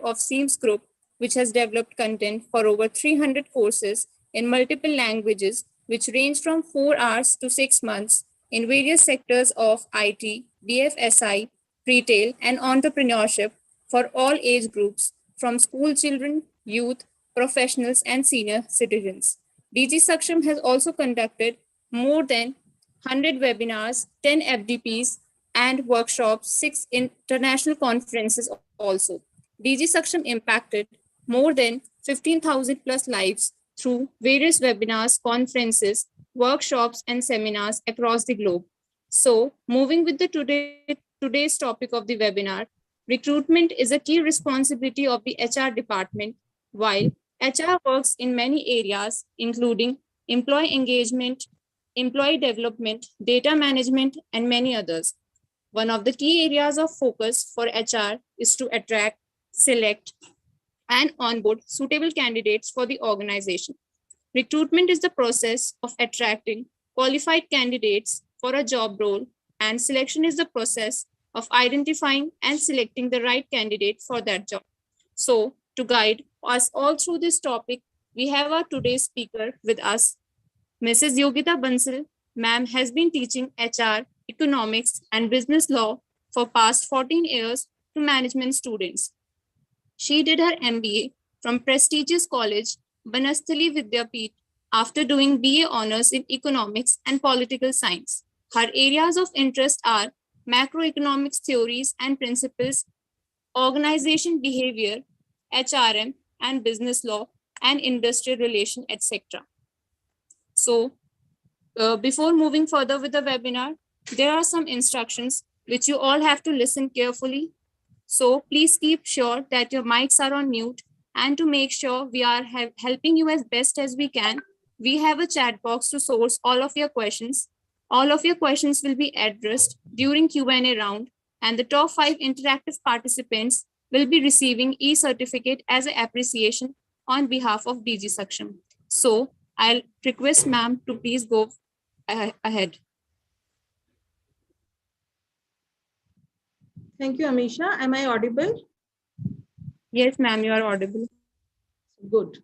of Seams Group, which has developed content for over 300 courses in multiple languages, which range from 4 hours to 6 months in various sectors of IT, BFSI, retail, and entrepreneurship for all age groups, from school children, youth, professionals, and senior citizens. DigiSaksham has also conducted more than 100 webinars, 10 FDPs, and workshops, 6 international conferences also. DigiSaksham impacted more than 15,000 plus lives through various webinars, conferences, workshops, and seminars across the globe. So, moving with the today's topic of the webinar, recruitment is a key responsibility of the HR department, while HR works in many areas, including employee engagement, employee development, data management, and many others. One of the key areas of focus for HR is to attract, select, and onboard suitable candidates for the organization. Recruitment is the process of attracting qualified candidates for a job role, and selection is the process of identifying and selecting the right candidate for that job. So, to guide us all through this topic, we have our today's speaker with us, Mrs. Yogita Bansal. Ma'am has been teaching HR, economics, and business law for past 14 years to management students. She did her MBA from prestigious college Banasthali Vidyapeeth after doing BA honors in economics and political science. Her areas of interest are macroeconomics theories and principles, organization behavior, HRM, and business law, and industrial relation, etc. So, before moving further with the webinar, there are some instructions which you all have to listen carefully. So please keep sure that your mics are on mute, and to make sure we are helping you as best as we can, we have a chat box to source all of your questions. All of your questions will be addressed during Q&A round, and the top 5 interactive participants will be receiving e-certificate as an appreciation on behalf of DigiSaksham. So I'll request ma'am to please go ahead. Thank you, Amisha. Am I audible? Yes, ma'am, you are audible. Good.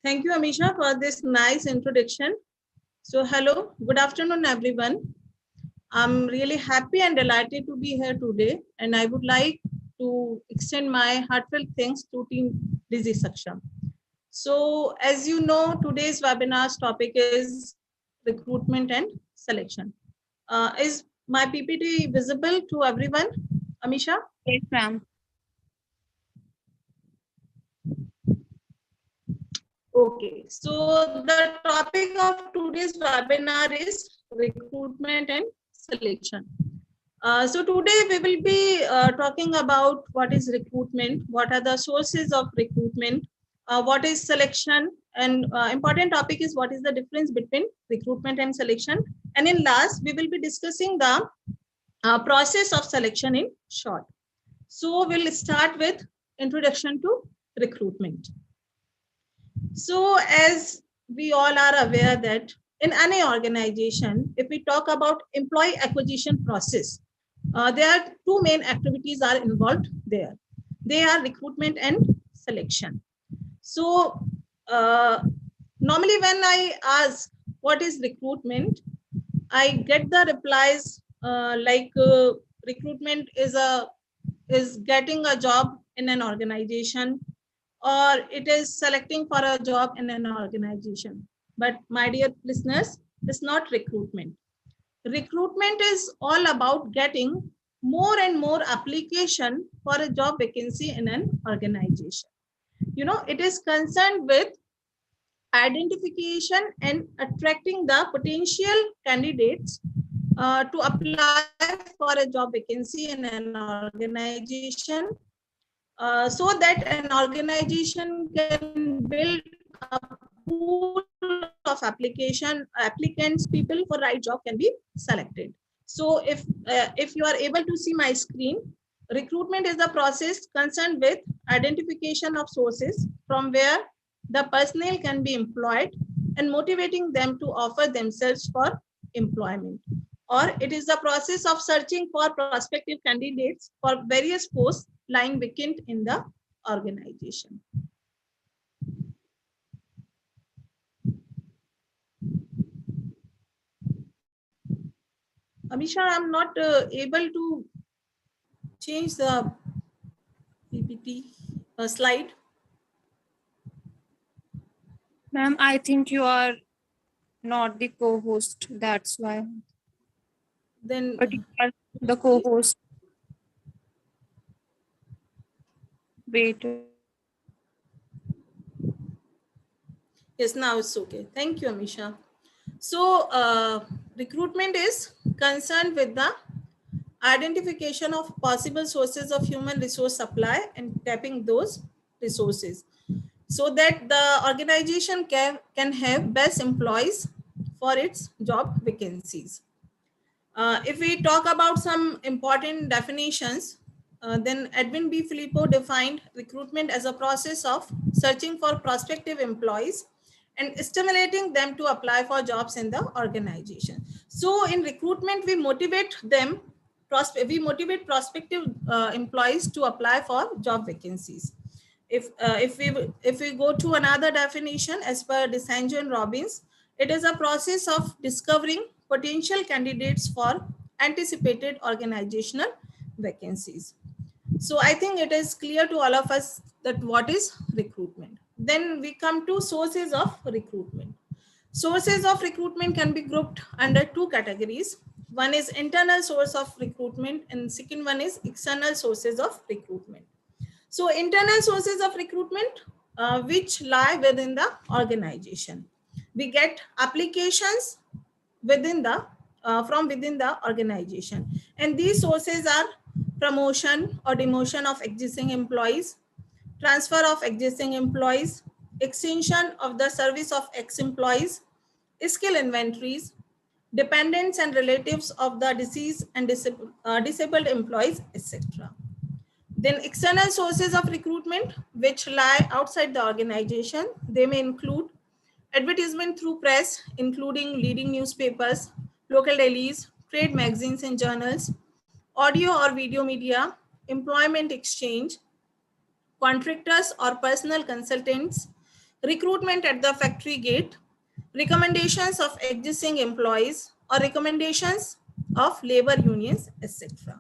Thank you, Amisha, for this nice introduction. So, hello, good afternoon, everyone. I'm really happy and delighted to be here today, and I would like to extend my heartfelt thanks to Team DigiSaksham. So, as you know, today's webinar's topic is recruitment and selection. Is my PPT visible to everyone, Amisha? Yes, ma'am. Okay, so the topic of today's webinar is recruitment and selection. So today we will be talking about what is recruitment, what are the sources of recruitment, what is selection, and important topic is what is the difference between recruitment and selection. And in last, we will be discussing the process of selection in short. So we'll start with introduction to recruitment. So as we all are aware that in any organization, if we talk about employee acquisition process, there are 2 main activities are involved there. They are recruitment and selection. So normally when I ask what is recruitment, I get the replies recruitment is getting a job in an organization, or it is selecting for a job in an organization. But my dear listeners, it's not recruitment. Recruitment is all about getting more and more application for a job vacancy in an organization. You know, it is concerned with identification and attracting the potential candidates to apply for a job vacancy in an organization, so that an organization can build a pool of applicants, people for right job can be selected. So if you are able to see my screen, recruitment is the process concerned with identification of sources from where the personnel can be employed and motivating them to offer themselves for employment. Or it is the process of searching for prospective candidates for various posts lying vacant in the organization. Amisha, I'm not able to change the PPT slide. Ma'am, I think you are not the co-host. That's why. Then But you are the co-host. Wait. yes, now it's okay. Thank you, Amisha. So recruitment is concerned with the identification of possible sources of human resource supply and tapping those resources so that the organization can have best employees for its job vacancies. If we talk about some important definitions, then Edwin B. Filippo defined recruitment as a process of searching for prospective employees and stimulating them to apply for jobs in the organization. So in recruitment, we motivate prospective employees to apply for job vacancies. If we go to another definition as per DeSanjo and Robbins, it is a process of discovering potential candidates for anticipated organizational vacancies. So I think it is clear to all of us that what is recruitment. Then we come to sources of recruitment. Sources of recruitment can be grouped under two categories. One is internal source of recruitment and second one is external sources of recruitment. So internal sources of recruitment, which lie within the organization. We get applications within the from within the organization, and these sources are promotion or demotion of existing employees, transfer of existing employees, extension of the service of ex-employees, skill inventories, dependents and relatives of the deceased and disabled employees, etc. Then external sources of recruitment which lie outside the organization. They may include advertisement through press, including leading newspapers, local dailies, trade magazines and journals, audio or video media, employment exchange, contractors or personal consultants, recruitment at the factory gate, recommendations of existing employees or recommendations of labor unions, etc.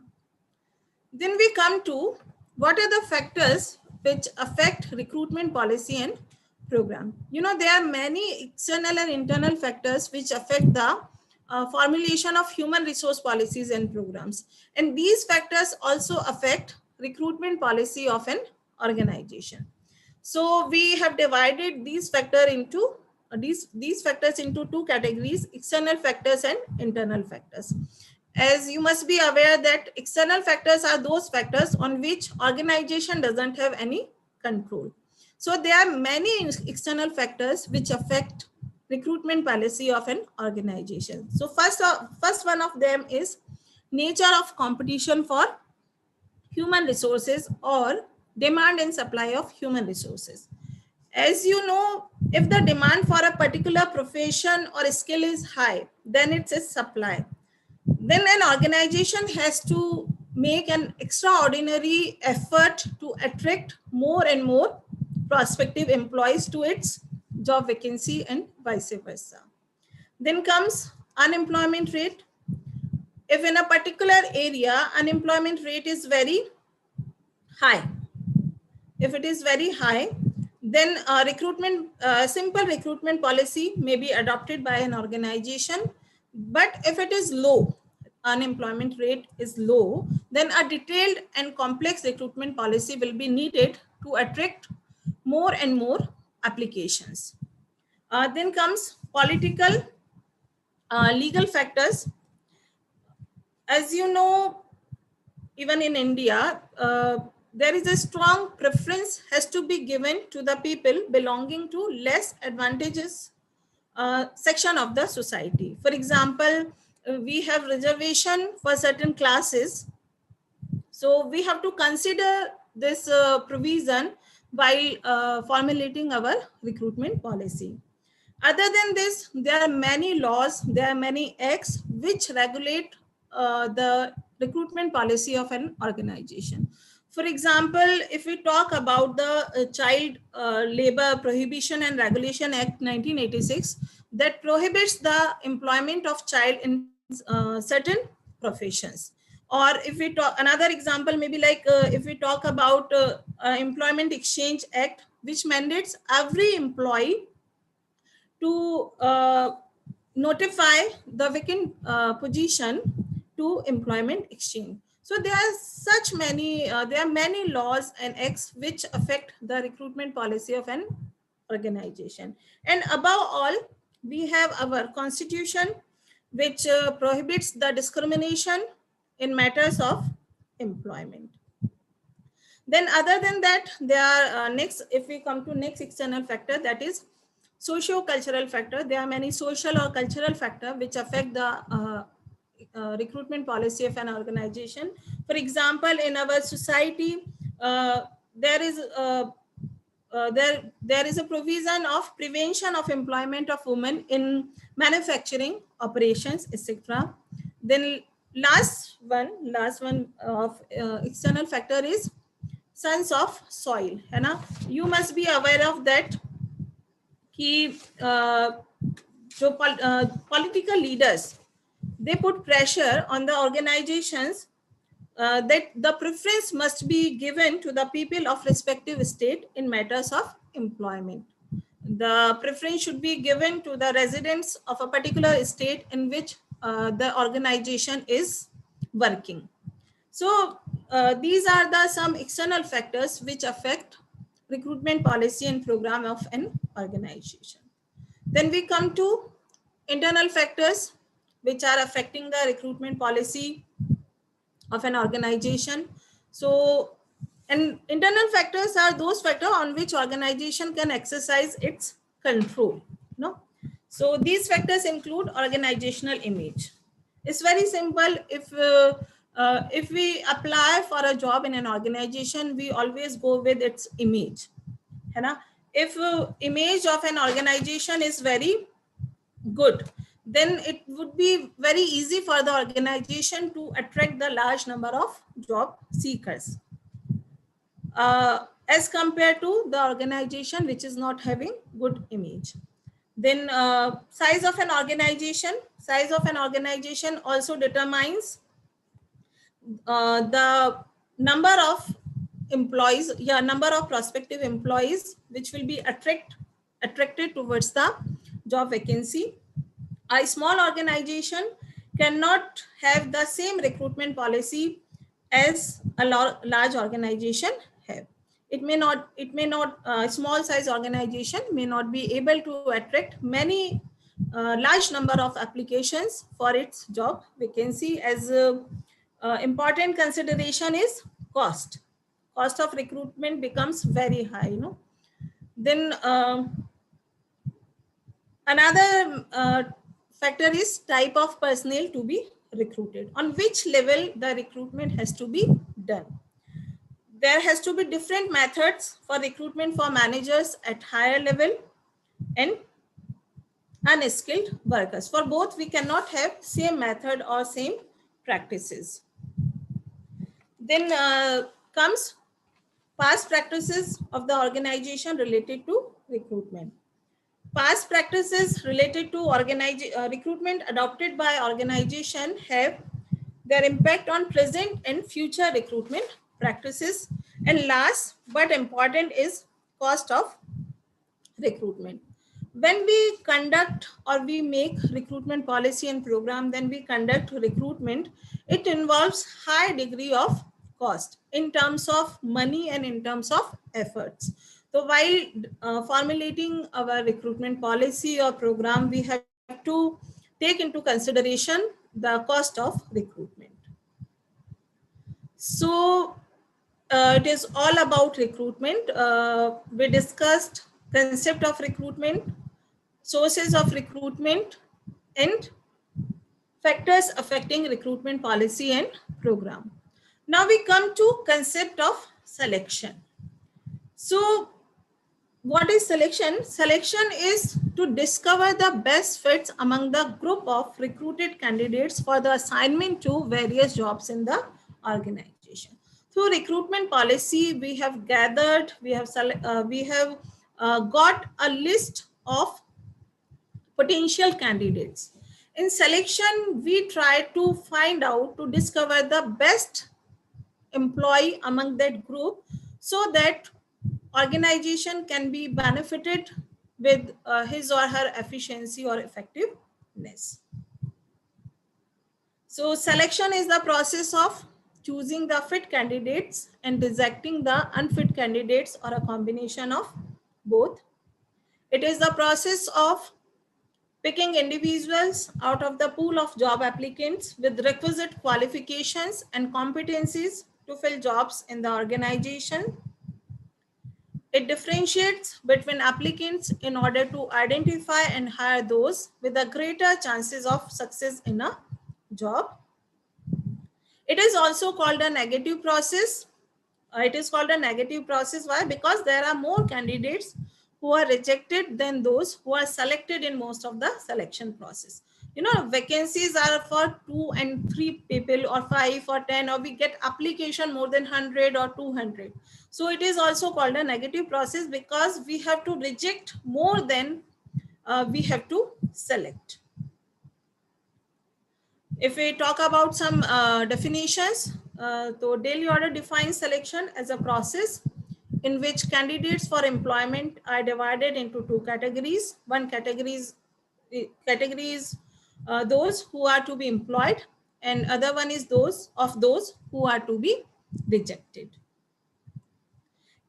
Then we come to what are the factors which affect recruitment policy and program. You know, there are many external and internal factors which affect the formulation of human resource policies and programs. And these factors also affect recruitment policy of an organization. So we have divided these factors into two categories: external factors and internal factors. As you must be aware that external factors are those factors on which organization doesn't have any control. So there are many external factors which affect recruitment policy of an organization. So first one of them is nature of competition for human resources or demand and supply of human resources. As you know, if the demand for a particular profession or skill is high, then it's a supply. Then an organization has to make an extraordinary effort to attract more and more prospective employees to its job vacancy and vice versa. Then comes unemployment rate. If in a particular area unemployment rate is very high, if it is very high, then simple recruitment policy may be adopted by an organization. But if it is low, unemployment rate is low, then a detailed and complex recruitment policy will be needed to attract more and more applications. Then comes political, legal factors. As you know, even in India, there is a strong preference has to be given to the people belonging to less advantageous section of the society. For example, we have reservation for certain classes. So we have to consider this provision while formulating our recruitment policy. Other than this, there are many laws, there are many acts which regulate the recruitment policy of an organization. For example, if we talk about the Child Labor Prohibition and Regulation Act 1986, that prohibits the employment of child in certain professions. Or if we talk, another example, maybe like if we talk about Employment Exchange Act, which mandates every employee to notify the vacant position to employment exchange. So there are such many, there are many laws and acts which affect the recruitment policy of an organization. And above all, we have our constitution, which prohibits the discrimination in matters of employment. Then other than that, there are next, if we come to next external factor, that is socio-cultural factor. There are many social or cultural factors which affect the recruitment policy of an organization. For example, in our society, there is there is a provision of prevention of employment of women in manufacturing operations, etc. Then last one of external factor is sense of soil, है ना. You must be aware of that कि जो political leaders, they put pressure on the organizations that the preference must be given to the people of respective state in matters of employment. The preference should be given to the residents of a particular state in which the organization is working. So these are the some external factors which affect recruitment policy and program of an organization. Then we come to internal factors which are affecting the recruitment policy of an organization. So, and internal factors are those factors on which organization can exercise its control. No? So these factors include organizational image. It's very simple. If we apply for a job in an organization, we always go with its image. है ना? If image of an organization is very good, then it would be very easy for the organization to attract the large number of job seekers as compared to the organization which is not having good image. Then size of an organization also determines the number of employees, number of prospective employees which will be attracted towards the job vacancy. A small organization cannot have the same recruitment policy as a large organization have. It may not, small size organization may not be able to attract many large number of applications for its job vacancy. As important consideration is cost of recruitment becomes very high, you know. Then another factor is type of personnel to be recruited, on which level the recruitment has to be done. There has to be different methods for recruitment for managers at higher level and unskilled workers. For both, we cannot have same method or same practices. Then comes past practices of the organization related to recruitment. Past practices related to recruitment adopted by organization have their impact on present and future recruitment practices. And last but important is cost of recruitment. When we conduct or we make recruitment policy and program, then we conduct recruitment, it involves high degree of cost in terms of money and in terms of efforts. So while formulating our recruitment policy or program, we have to take into consideration the cost of recruitment. So it is all about recruitment. We discussed concept of recruitment, sources of recruitment, and factors affecting recruitment policy and program. Now we come to concept of selection. So what is selection? Selection is to discover the best fits among the group of recruited candidates for the assignment to various jobs in the organization. So through recruitment policy, we have gathered, we have got a list of potential candidates. In selection, we try to find out, to discover the best employee among that group, so that organization can be benefited with his or her efficiency or effectiveness. So selection is the process of choosing the fit candidates and rejecting the unfit candidates, or a combination of both. It is the process of picking individuals out of the pool of job applicants with requisite qualifications and competencies to fill jobs in the organization. It differentiates between applicants in order to identify and hire those with the greater chances of success in a job. It is also called a negative process. It is called a negative process. Why? Because there are more candidates who are rejected than those who are selected in most of the selection process. You know, vacancies are for 2 and 3 people, or 5 or 10, or we get application more than 100 or 200. So it is also called a negative process, because we have to reject more than we have to select. If we talk about some definitions, so daily order defines selection as a process in which candidates for employment are divided into 2 categories. One category is those who are to be employed, and other one is those who are to be rejected.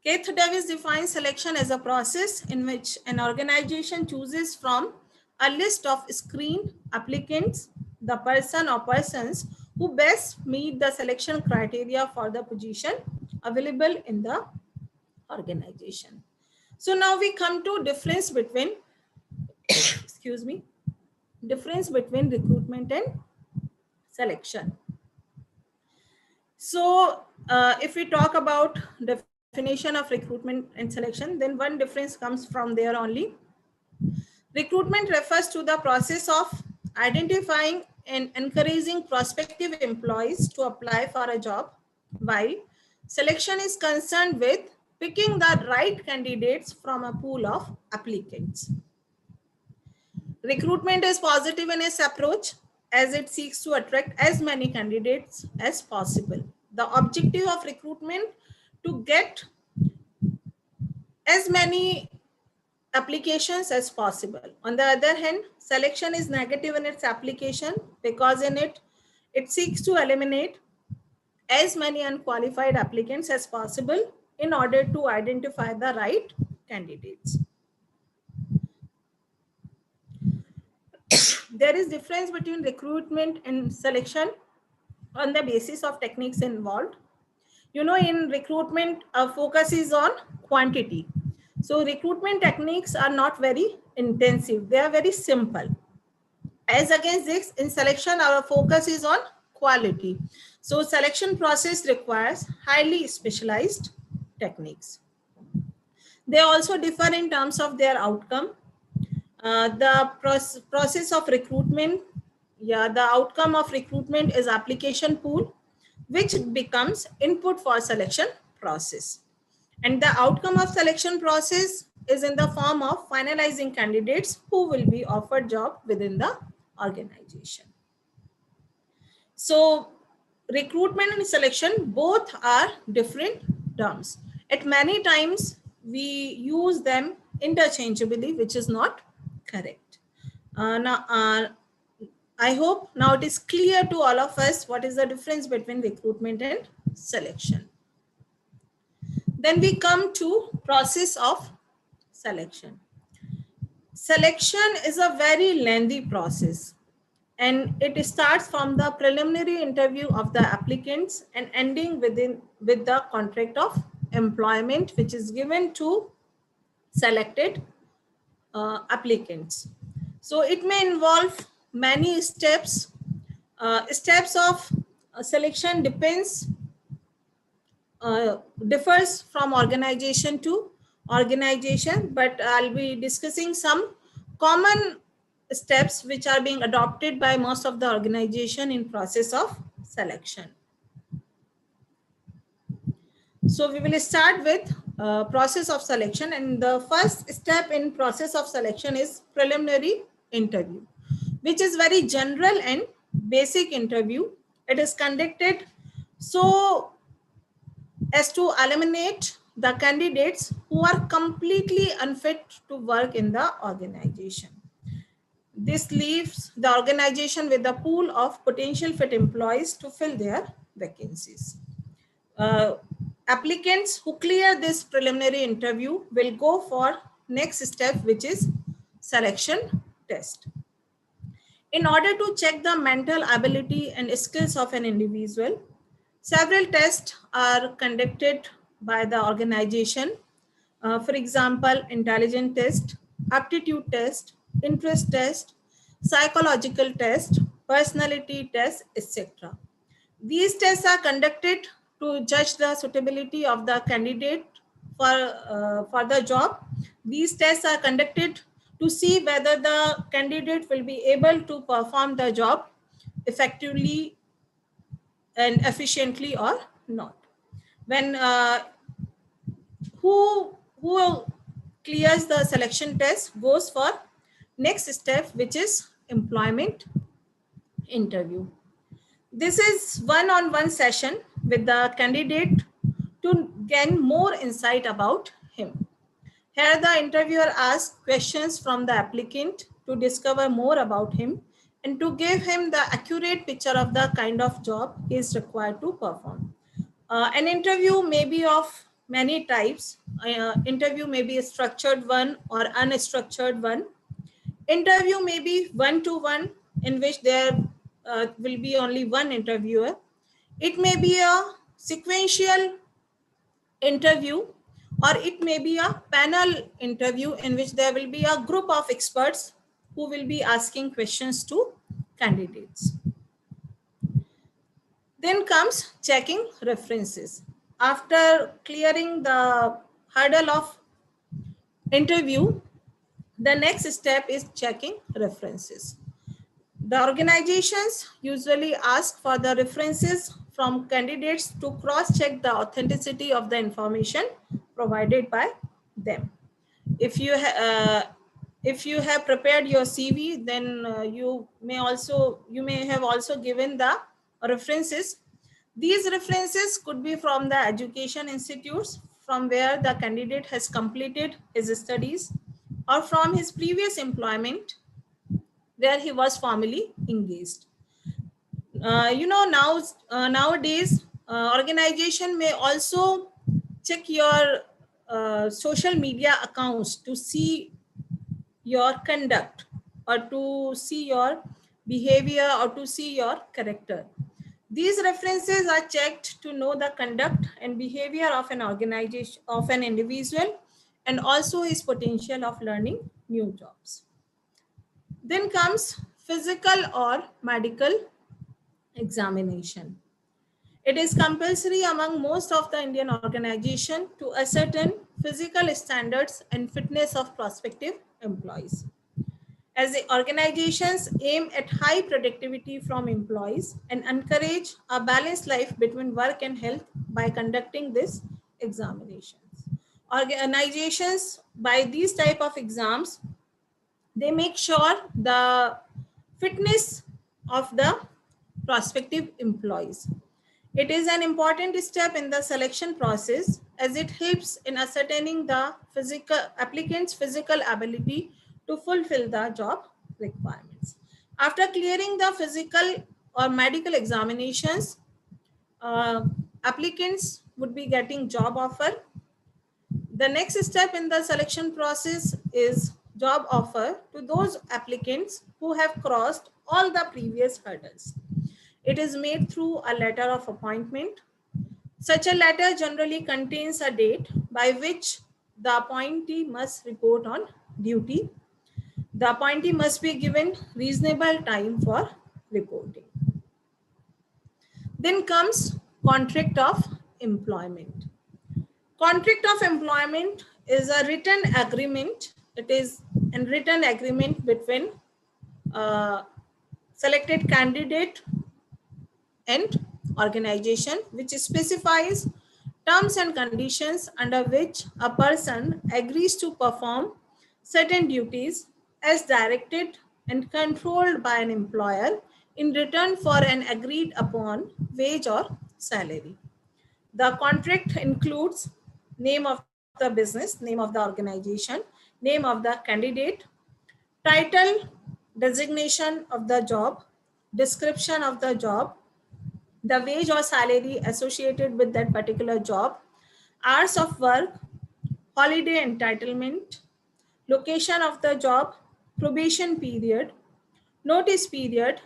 Keith Davis defines selection as a process in which an organization chooses from a list of screened applicants the person or persons who best meet the selection criteria for the position available in the organization. So now we come to difference between excuse me, difference between recruitment and selection. So if we talk about definition of recruitment and selection, then one difference comes from there only. Recruitment refers to the process of identifying and encouraging prospective employees to apply for a job, while selection is concerned with picking the right candidates from a pool of applicants. Recruitment is positive in its approach, as it seeks to attract as many candidates as possible. The objective of recruitment to get as many applications as possible. On the other hand, selection is negative in its application, because in it seeks to eliminate as many unqualified applicants as possible in order to identify the right candidates. There is difference between recruitment and selection on the basis of techniques involved. You know, in recruitment, our focus is on quantity. So recruitment techniques are not very intensive. They are very simple. As against this, in selection, our focus is on quality. So selection process requires highly specialized techniques. They also differ in terms of their outcome. The process of recruitment, the outcome of recruitment is application pool, which becomes input for selection process. And the outcome of selection process is in the form of finalizing candidates who will be offered job within the organization. So recruitment and selection both are different terms. At many times we use them interchangeably, which is not correct. I hope now it is clear to all of us what is the difference between recruitment and selection. Then we come to process of selection. Selection is a very lengthy process, and it starts from the preliminary interview of the applicants and ending with the contract of employment, which is given to selected applicants. So it may involve many steps. Steps of selection differs from organization to organization, but I'll be discussing some common steps which are being adopted by most of the organization in process of selection. So we will start with process of selection, and the first step in process of selection is preliminary interview, which is very general and basic interview. It is conducted so as to eliminate the candidates who are completely unfit to work in the organization. This leaves the organization with a pool of potential fit employees to fill their vacancies. Uh, Applicants who clear this preliminary interview will go for next step, which is selection test. In order to check the mental ability and skills of an individual, several tests are conducted by the organization. For example, intelligence test, aptitude test, interest test, psychological test, personality test, etc. These tests are conducted to judge the suitability of the candidate for the job. These tests are conducted to see whether the candidate will be able to perform the job effectively and efficiently or not. When who clears the selection test goes for next step, which is employment interview. This is one-on-one session with the candidate to gain more insight about him. Here the interviewer asks questions from the applicant to discover more about him and to give him the accurate picture of the kind of job he is required to perform. An interview may be of many types. Interview may be a structured one or unstructured one. Interview may be one-to-one, in which there will be only one interviewer. It may be a sequential interview, or it may be a panel interview in which there will be a group of experts who will be asking questions to candidates. Then comes checking references. After clearing the hurdle of interview, the next step is checking references. The organizations usually ask for the references from candidates to cross-check the authenticity of the information provided by them. If you have prepared your CV, then you may have also given the references. These references could be from the education institutes from where the candidate has completed his studies, or from his previous employment where he was formally engaged. Nowadays, organization may also check your social media accounts to see your conduct, or to see your behavior, or to see your character. These references are checked to know the conduct and behavior of an organization, of an individual, and also his potential of learning new jobs. Then comes physical or medical examination. It is compulsory among most of the Indian organizations to ascertain physical standards and fitness of prospective employees. As the organizations aim at high productivity from employees and encourage a balanced life between work and health by conducting these examinations. Organizations, by these type of exams, they make sure the fitness of the prospective employees. It is an important step in the selection process as it helps in ascertaining the applicant's physical ability to fulfill the job requirements. After clearing the physical or medical examinations, applicants would be getting job offer. The next step in the selection process is job offer to those applicants who have crossed all the previous hurdles. It is made through a letter of appointment. Such a letter generally contains a date by which the appointee must report on duty. The appointee must be given reasonable time for reporting. Then comes contract of employment. Contract of employment is a written agreement. It is a written agreement between selected candidate and organization, which specifies terms and conditions under which a person agrees to perform certain duties as directed and controlled by an employer in return for an agreed upon wage or salary. The contract includes name of the business, name of the organization, name of the candidate, title, designation of the job, description of the job, the wage or salary associated with that particular job, hours of work, holiday entitlement, location of the job, probation period, notice period,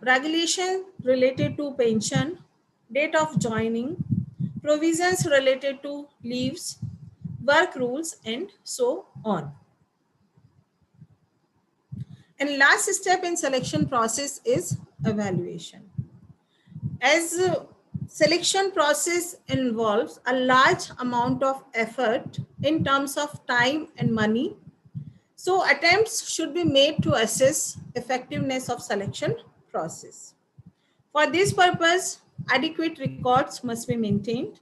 regulation related to pension, date of joining, provisions related to leaves, work rules, and so on. And last step in selection process is evaluation. As selection process involves a large amount of effort in terms of time and money, so attempts should be made to assess effectiveness of selection process. For this purpose, adequate records must be maintained.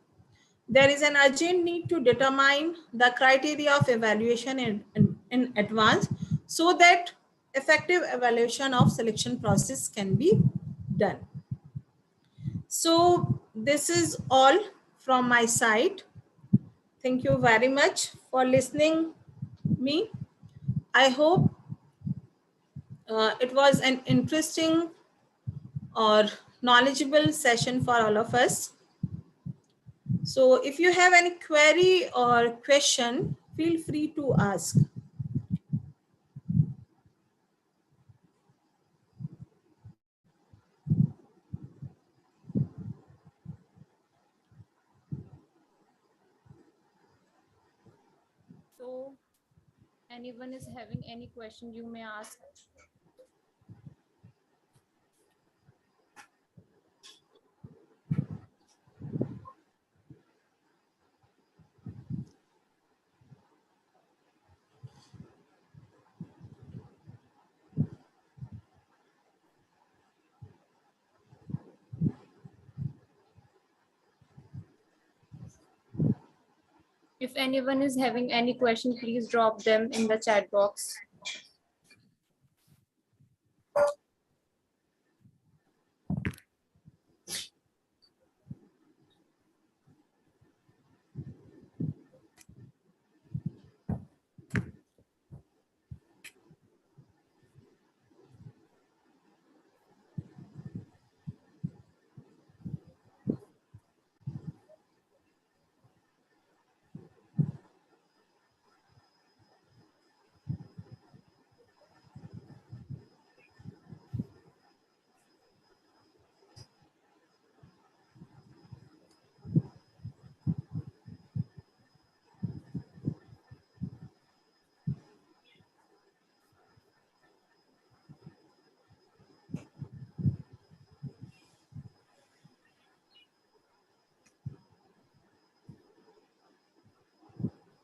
There is an urgent need to determine the criteria of evaluation in advance so that effective evaluation of selection process can be done. So this is all from my side. Thank you very much for listening me. I hope it was an interesting or knowledgeable session for all of us. So if you have any query or question, feel free to ask. So anyone is having any question, you may ask. If anyone is having any question, please drop them in the chat box.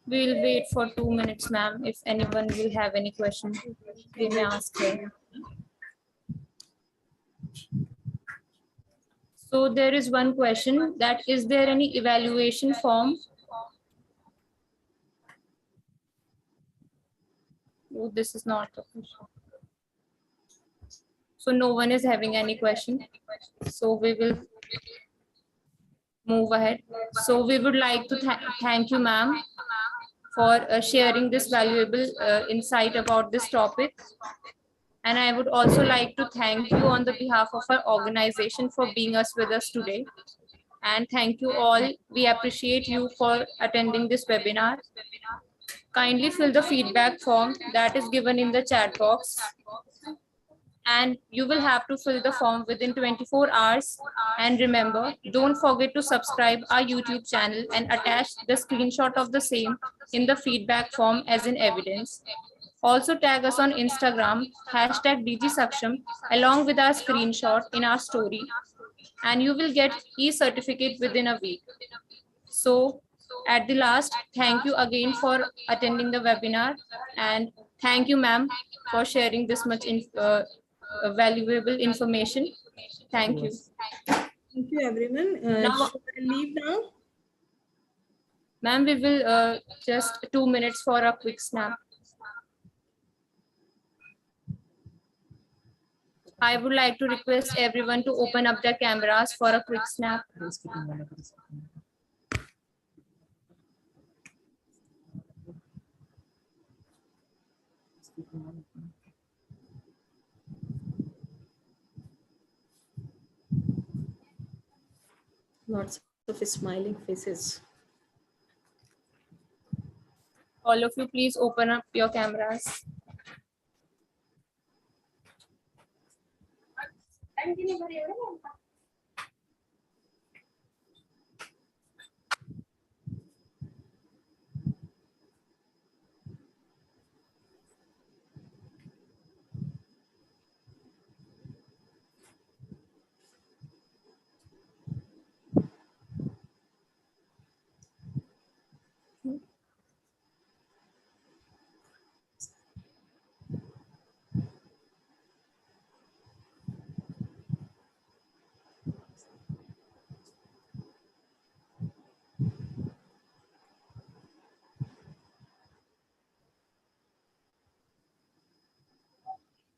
We'll wait for 2 minutes, ma'am. If anyone will have any question, we may ask her. So there is one question, that is there any evaluation form? Oh, this is not the question. So no one is having any question. So we will move ahead. So we would like to thank you, ma'am, for sharing this valuable insight about this topic. And I would also like to thank you on the behalf of our organization for being with us today. And thank you all. We appreciate you for attending this webinar. Kindly fill the feedback form that is given in the chat box. And you will have to fill the form within 24 hours. And remember, don't forget to subscribe our YouTube channel and attach the screenshot of the same in the feedback form as in evidence. Also tag us on Instagram, #DigiSaksham, along with our screenshot in our story. And you will get e-certificate within a week. So at the last, thank you again for attending the webinar. And thank you, ma'am, for sharing this much valuable information. Thank you. Thank you, everyone. Now, Should I leave now? ma'am, we will just 2 minutes for a quick snap. I would like to request everyone to open up their cameras for a quick snap. Lots of smiling faces. All of you, please open up your cameras.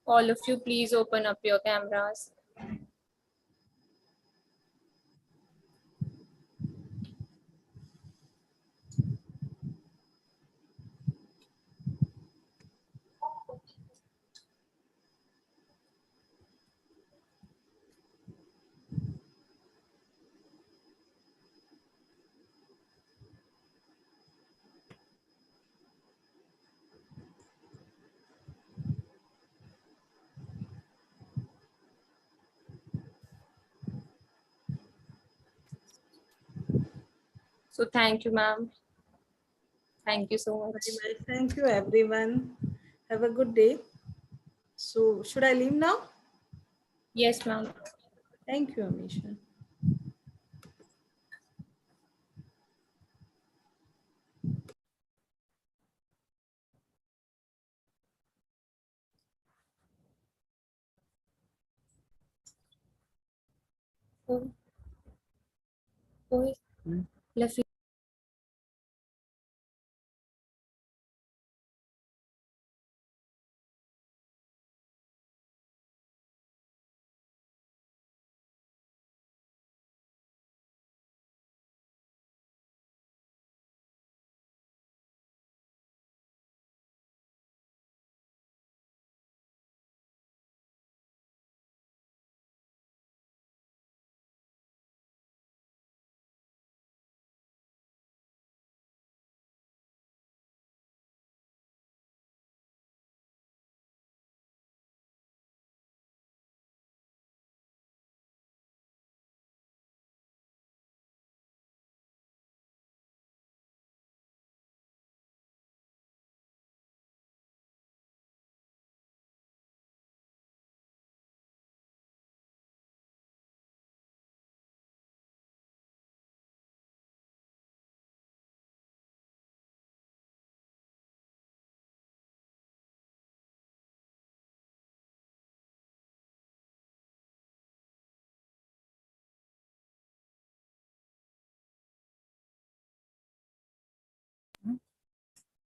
All of you, please open up your cameras. So thank you, ma'am. Thank you so much. Very well. Thank you, everyone. Have a good day. So, should I leave now? Yes, ma'am. Thank you, Amisha. Left.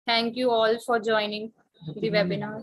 Thank you all for joining the webinar.